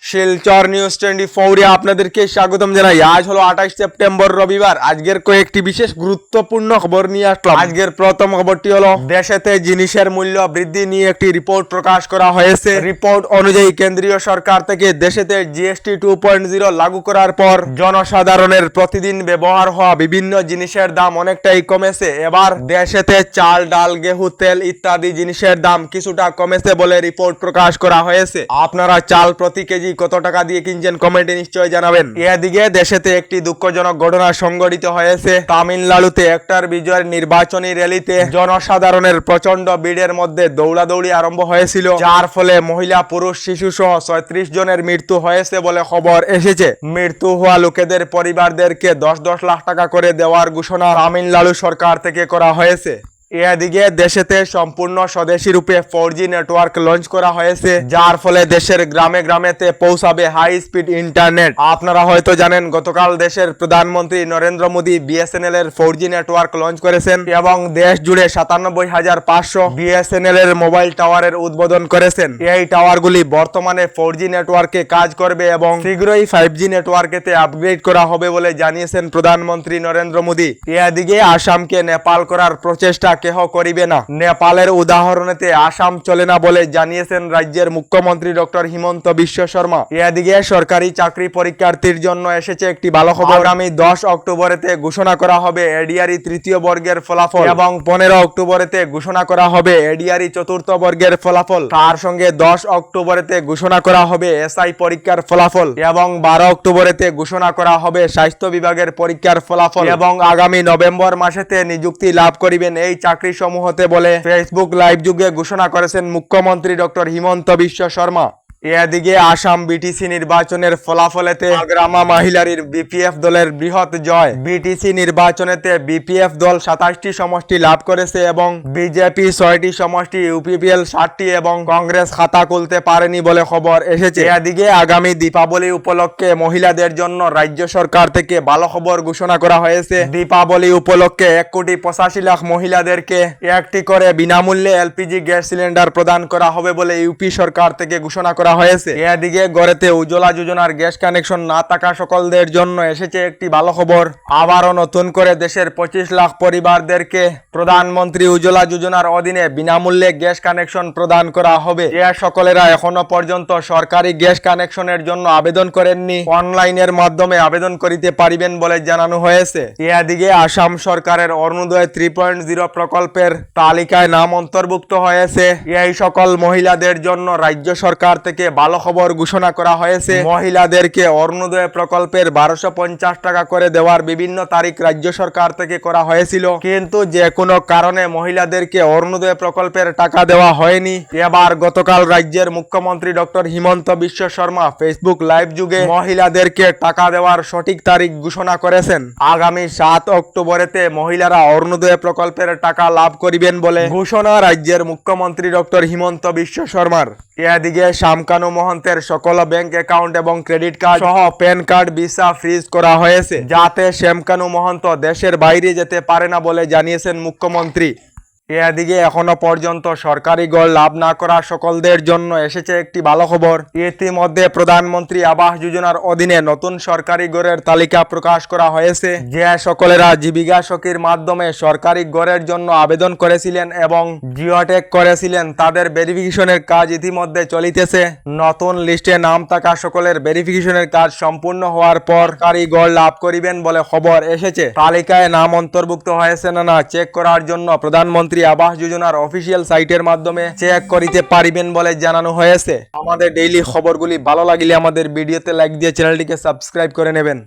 Silchar news 24 আপনাদেরকে স্বাগতম জানাই। আজ হলো 28 সেপ্টেম্বর রবিবার। আজকের কয়েকটি বিশেষ গুরুত্বপূর্ণ খবর নিয়ে আসলাম। আজকের প্রথম খবরটি হলো দেশেতে জিনিসের মূল্য বৃদ্ধি নিয়ে একটি রিপোর্ট প্রকাশ করা হয়েছে। রিপোর্ট অনুযায়ী কেন্দ্রীয় সরকার থেকে দেশেতে জিএসটি 2.0 লাগু করার পর জনসাধারণের প্রতিদিন ব্যবহার হওয়া বিভিন্ন জিনিসের দাম অনেকটাই কমেছে। এবার দেশেতে চাল, ডাল, গেহু, তেল ইত্যাদি জিনিসের দাম কিছুটা কমেছে বলে রিপোর্ট প্রকাশ করা হয়েছে। আপনারা চাল প্রতি কেজি কত টাকা দিয়ে কিনছেন কমেন্টে নিশ্চয়ই জানাবেন। এদিকে দেশেতে একটি দুঃখজনক ঘটনা সংঘটিত হয়েছে। তামিলনাড়ুতে একটার বিজয়ের নির্বাচনী র্যালিতে জনসাধারণের প্রচন্ড ভিড়ের মধ্যে দৌড়াদৌড়ি আরম্ভ হয়েছিল, যার ফলে মহিলা, পুরুষ, শিশু সহ 36 জনের মৃত্যু হয়েছে বলে খবর এসেছে। মৃত্যু হওয়া লোকেদের পরিবারদেরকে 10 লাখ টাকা করে দেওয়ার ঘোষণা তামিলনাড়ু সরকার থেকে করা হয়েছে। এদিকে দেশেতে সম্পূর্ণ স্বদেশী রূপে 4G নেটওয়ার্ক লঞ্চ করা হয়েছে, যার ফলে দেশের গ্রামে গ্রামেতে পৌঁছাবে হাই স্পিড ইন্টারনেট। আপনারা হয়তো জানেন গতকাল দেশের প্রধানমন্ত্রী নরেন্দ্র মোদী বিএসএনএল এর 4G নেটওয়ার্ক লঞ্চ করেছেন এবং দেশ জুড়ে 97,500 বিএসএনএল এর মোবাইল টাওয়ারের উদ্বোধন করেছেন। এই টাওয়ারগুলি বর্তমানে 4G নেটওয়ার্কে কাজ করবে এবং শীঘ্রই 5G নেটওয়ার্কেতে আপগ্রেড করা হবে বলে জানিয়েছেন প্রধানমন্ত্রী নরেন্দ্র মোদী। এদিকে আসামকে নেপাল করার প্রচেষ্টা কেহ করিবে না। নেপালের উদাহরণেতে আসাম চলে না বলে জানিয়েছেন রাজ্যের মুখ্যমন্ত্রী ডক্টর হিমন্ত বিশ্ব শর্মা। এদিকে সরকারি চাকরি পরীক্ষার্থীর জন্য এসেছে একটি ভালো খবর। আগামী 10 অক্টোবরেতে ঘোষণা করা হবে এডিআরই তৃতীয় বর্গের ফলাফল এবং 15 অক্টোবরেতে ঘোষণা করা হবে এডিআরই চতুর্থ বর্গের ফলাফল। তার সঙ্গে 10 অক্টোবরেতে ঘোষণা করা হবে এসআই পরীক্ষার ফলাফল এবং 12 অক্টোবরেতে ঘোষণা করা হবে স্বাস্থ্য বিভাগের পরীক্ষার ফলাফল এবং আগামী নভেম্বর মাসেতে নিযুক্তি লাভ করিবেন এই চাকরি সমূহতে বলে ফেসবুক লাইভ যুগে ঘোষণা করেছেন মুখ্যমন্ত্রী ডক্টর হিমন্ত বিশ্ব শর্মা। এদিকে আসাম বিটিসি নির্বাচনের ফলাফলেতে আগ্রামা মাহিলারির বিপিএফ দলের বৃহৎ জয়। বিটিসি নির্বাচনেতে বিপিএফ দল 27টি সমষ্টি লাভ করেছে এবং বিজেপি 6টি সমষ্টি, ইউপিপিএল 7টি এবং কংগ্রেস খাতা খুলতে পারেনি বলে খবর এসেছে। এদিকে আগামী দীপাবলি উপলক্ষে মহিলাদের জন্য রাজ্য সরকার থেকে ভালো খবর ঘোষণা করা হয়েছে। দীপাবলি উপলক্ষে 1,85,00,000 মহিলাদেরকে একটি করে বিনামূল্যে এলপিজি গ্যাস সিলিন্ডার প্রদান করা হবে বলে ইউপি সরকার থেকে ঘোষণা করা হয়েছে। এদিকে গড়েতে উজ্জ্বলা যোজনার গ্যাস কানেকশন না থাকা সকলদের জন্য এসেছে একটি ভালো খবর। আবারও নতুন করে দেশের 25 লাখ পরিবারদেরকে প্রধানমন্ত্রী উজ্জ্বলা যোজনার অধীনে বিনামূল্যে গ্যাস কানেকশন প্রদান করা হবে। যে সকলেরা এখনো পর্যন্ত সরকারি গ্যাস কানেকশনের জন্য আবেদন করেননি, অনলাইনের মাধ্যমে আবেদন করিতে পারিবেন বলে জানানো হয়েছে। এদিকে আসাম সরকারের অরুণোদয় 3.0 প্রকল্পের তালিকায় নাম অন্তর্ভুক্ত হয়েছে। এই সকল মহিলাদের জন্য রাজ্য সরকার থেকে ভালো খবর ঘোষণা করা হয়েছে। মহিলাদেরকে অরুণোদয় প্রকল্পের 1250 টাকা করে দেওয়ার বিভিন্ন তারিখ রাজ্য সরকার থেকে করা হয়েছিল, কিন্তু যে কোনো কারণে মহিলাদেরকে অরুণোদয় প্রকল্পের টাকা দেওয়া হয়নি। এবার গতকাল রাজ্যের মুখ্যমন্ত্রী doctor Himanta Biswa Sarma Facebook live যুগে মহিলাদেরকে টাকা দেওয়ার সঠিক তারিখ ঘোষণা করেছেন। আগামী 7 অক্টোবরেতে মহিলারা অরুণোদয় প্রকল্পের টাকা লাভ করিবেন বলে ঘোষণা রাজ্যের মুখ্যমন্ত্রী ডক্টর হিমন্ত বিশ্ব শর্মার। এদিকে শামকানু মহন্তের সকল ব্যাংক অ্যাকাউন্ট এবং ক্রেডিট কার্ড সহ প্যান কার্ড, ভিসা ফ্রিজ করা হয়েছে, যাতে শ্যামকানু মহন্ত দেশের বাইরে যেতে পারে না বলে জানিয়েছেন মুখ্যমন্ত্রী। এদিকে এখনো পর্যন্ত সরকারি গড় লাভ না করা সকলদের জন্য এসেছে একটি ভালো খবর। ইতিমধ্যে প্রধানমন্ত্রী আবাস যোজনার অধীনে নতুন সরকারি গড়ের তালিকা প্রকাশ করা হয়েছে। যে সকলেরা জীবিকা সখীর মাধ্যমে সরকারি গড়ের জন্য আবেদন করেছিলেন এবং জিওটেক করেছিলেন, তাদের ভেরিফিকেশনের কাজ ইতিমধ্যে চলিতেছে। নতুন লিস্টে নাম থাকা সকলের ভেরিফিকেশনের কাজ সম্পূর্ণ হওয়ার পর সরকারি গড় লাভ করিবেন বলে খবর এসেছে। তালিকায় নাম অন্তর্ভুক্ত হয়েছে না চেক করার জন্য প্রধানমন্ত্রী আবাস যোজনার অফিসিয়াল সাইটের মাধ্যমে চেক করিতে পারিবেন বলে জানানো হয়েছে। আমাদের ডেইলি খবরগুলি ভালো লাগলে আমাদের ভিডিওতে লাইক দিয়ে চ্যানেলটিকে সাবস্ক্রাইব করে নেবেন।